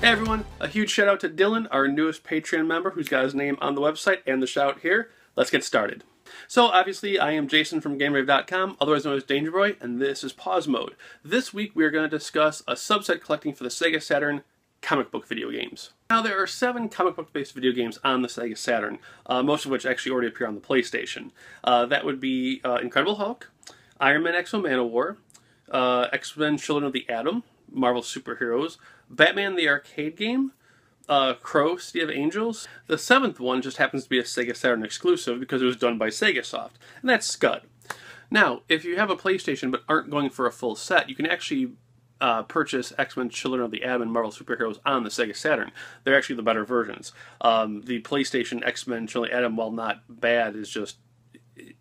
Hey everyone, a huge shout out to Dylan, our newest Patreon member who's got his name on the website and the shout here. Let's get started. So obviously I am Jason from GameRaveTV, otherwise known as Danger Boy, and this is Pause Mode. This week we are going to discuss a subset collecting for the Sega Saturn comic book video games. Now there are 7 comic book based video games on the Sega Saturn, most of which actually already appear on the PlayStation. That would be Incredible Hulk, Iron Man X-Men Manowar, X-Men Children of the Atom, Marvel Superheroes, Batman the Arcade Game, Crow, City of Angels. The 7th one just happens to be a Sega Saturn exclusive because it was done by Sega Soft, and that's Scud. Now, if you have a PlayStation but aren't going for a full set, you can actually purchase X-Men Children of the Atom and Marvel Superheroes on the Sega Saturn. They're actually the better versions. The PlayStation X-Men Children of the Atom, while not bad, is just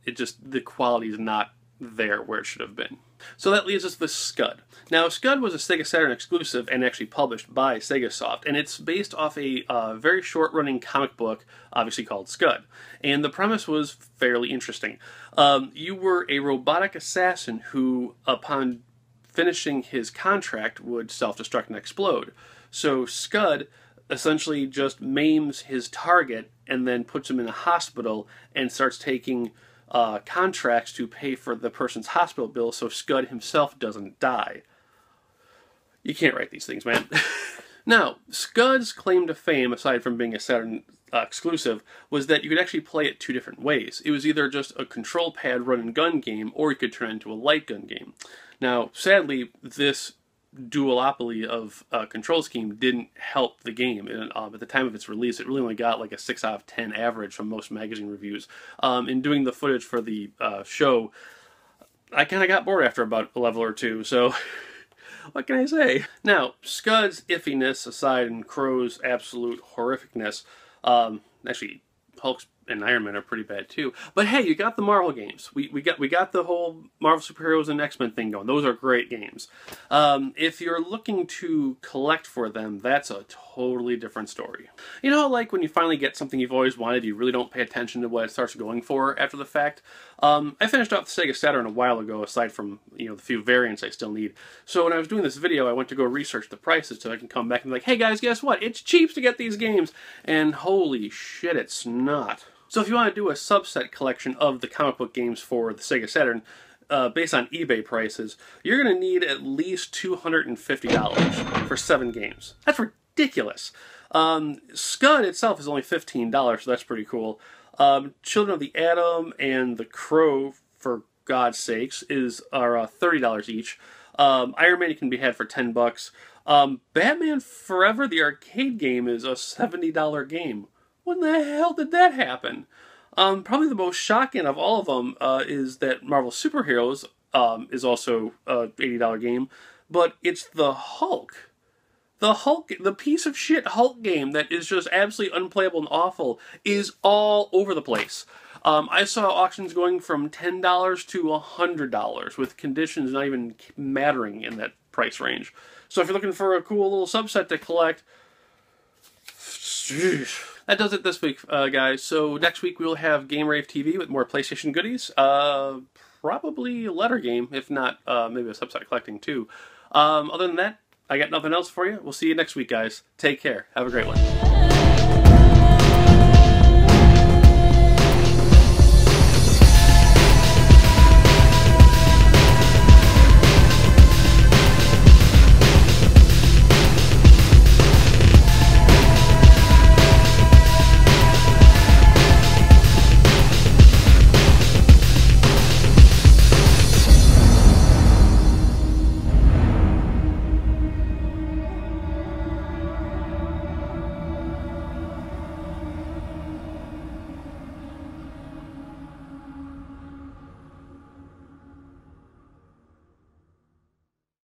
the quality is not there where it should have been. So that leaves us with Scud. Now, Scud was a Sega Saturn exclusive and actually published by Sega Soft, and it's based off a very short-running comic book, obviously called Scud. And the premise was fairly interesting. You were a robotic assassin who, upon finishing his contract, would self-destruct and explode. So Scud essentially just maims his target and then puts him in a hospital and starts taking contracts to pay for the person's hospital bill so Scud himself doesn't die. You can't write these things, man. Now, Scud's claim to fame, aside from being a Saturn exclusive, was that you could actually play it 2 different ways. It was either just a control pad run and gun game, or you could turn it into a light gun game. Now, sadly, this duopoly of control scheme didn't help the game. And, at the time of its release, it really only got like a 6 out of 10 average from most magazine reviews. In doing the footage for the show, I kind of got bored after about a level or 2, so what can I say? Now, Scud's iffiness aside and Crow's absolute horrificness, actually, Hulk's and Iron Man are pretty bad too. But hey, you got the Marvel games. We got the whole Marvel Superheroes and X-Men thing going. Those are great games. If you're looking to collect for them, that's a totally different story. You know, like when you finally get something you've always wanted, you really don't pay attention to what it starts going for after the fact. I finished off the Sega Saturn a while ago, aside from, you know, the few variants I still need. So when I was doing this video, I went to go research the prices so I can come back and be like, hey guys, guess what? It's cheap to get these games. And holy shit, it's not. So if you want to do a subset collection of the comic book games for the Sega Saturn, based on eBay prices, you're going to need at least $250 for 7 games. That's ridiculous. Scud itself is only $15, so that's pretty cool. Children of the Atom and the Crow, for God's sakes, are $30 each. Iron Man can be had for $10. Batman Forever, the arcade game, is a $70 game. When the hell did that happen? Probably the most shocking of all of them is that Marvel Superheroes is also an $80 game, but it's the Hulk. The piece of shit Hulk game that is just absolutely unplayable and awful is all over the place. I saw auctions going from $10 to $100 with conditions not even mattering in that price range. So if you're looking for a cool little subset to collect, that does it this week, guys. So next week we'll have GameRaveTV with more PlayStation goodies. Probably a letter game, if not maybe a subset collecting too. Other than that, I got nothing else for you. We'll see you next week, guys. Take care. Have a great one.